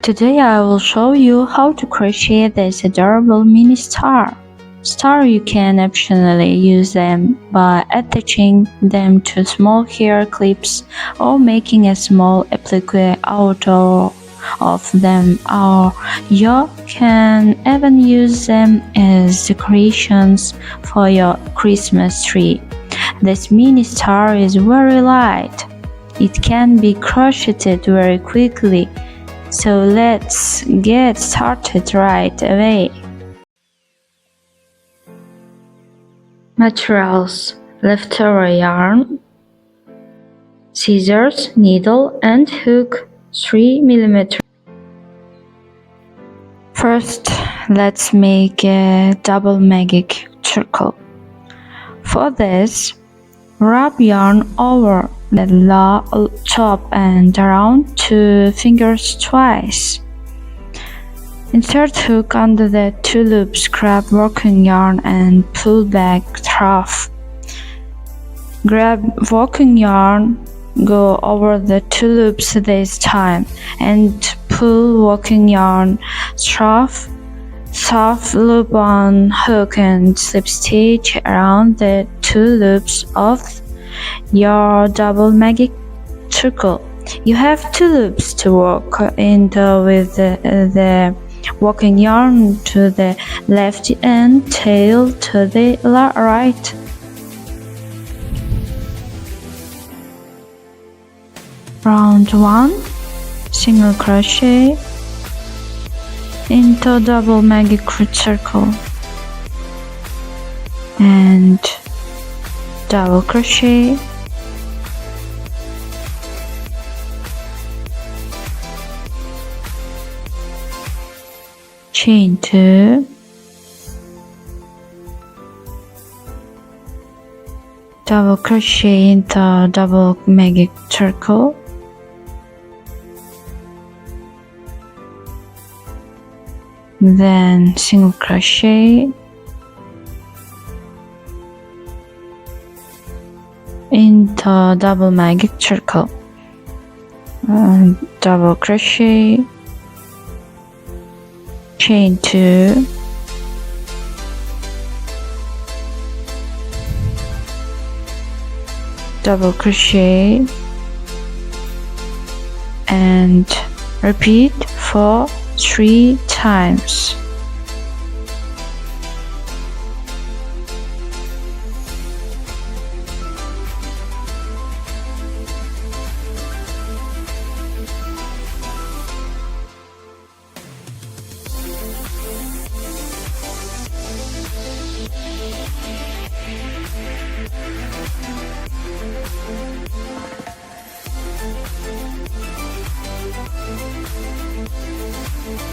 Today I will show you how to crochet this adorable mini star. You can optionally use them by attaching them to small hair clips or making a small applique out of them, or you can even use them as decorations for your Christmas tree. This mini star is very light. It can be crocheted very quickly. So let's get started right away. Materials: leftover yarn, scissors, needle and hook 3 mm. First, let's make a double magic circle. For this, wrap yarn over the top and around 2 fingers twice. Insert hook under the 2 loops, grab working yarn and pull back half. Grab working yarn, go over the 2 loops this time, and pull working yarn half. Soft loop on hook and slip stitch around the 2 loops of your double magic circle. You have 2 loops to work into with the working yarn to the left and tail to the right. Round 1, single crochet into double magic circle and double crochet, chain 2, double crochet into double magic circle, then single crochet into double magic circle, double crochet, chain 2, double crochet, and repeat for 3 times.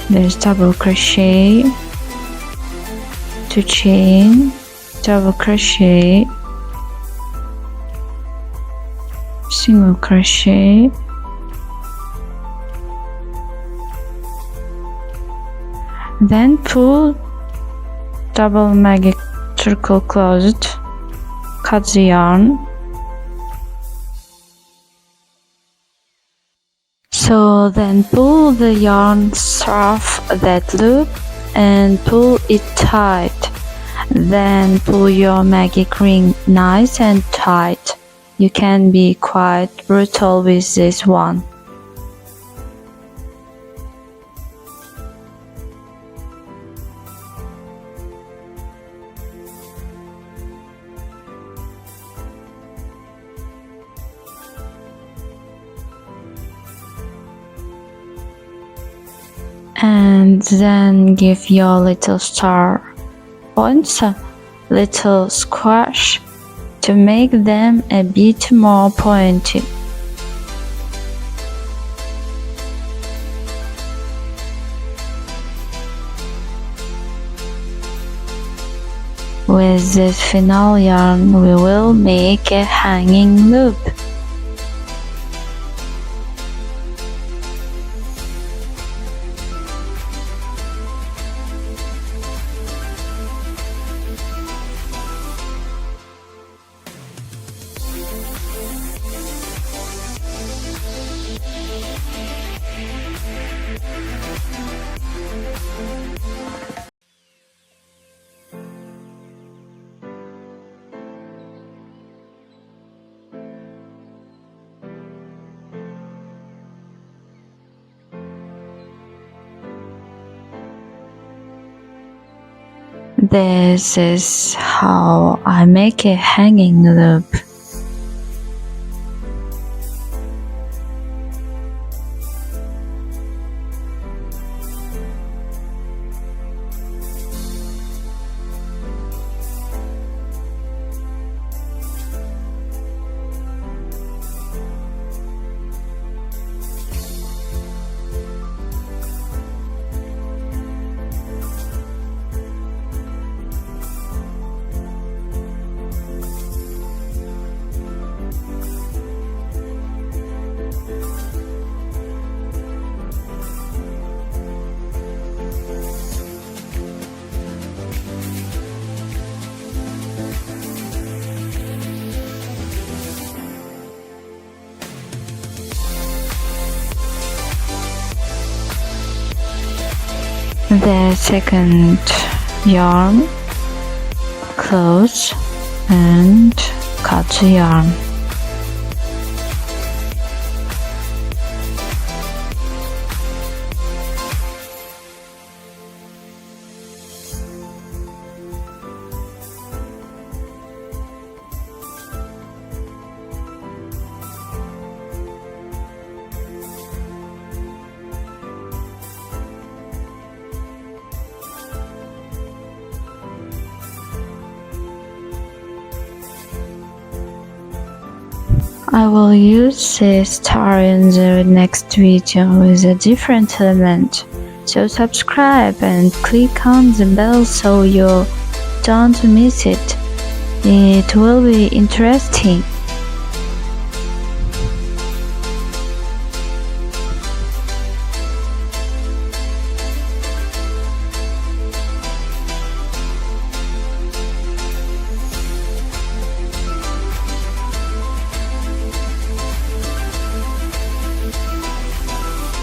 There's double crochet, 2 chain, double crochet, single crochet, then pull double magic circle closed, cut the yarn. So then pull the yarn off that loop and pull it tight. Then pull your magic ring nice and tight. You can be quite brutal with this one. And then give your little star points a little squash to make them a bit more pointy. With this final yarn, we will make a hanging loop. This is how I make a hanging loop. The second yarn, close and cut the yarn. I will use the star in the next video with a different element, so subscribe and click on the bell so you don't miss it. It will be interesting.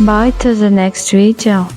Bye to the next video.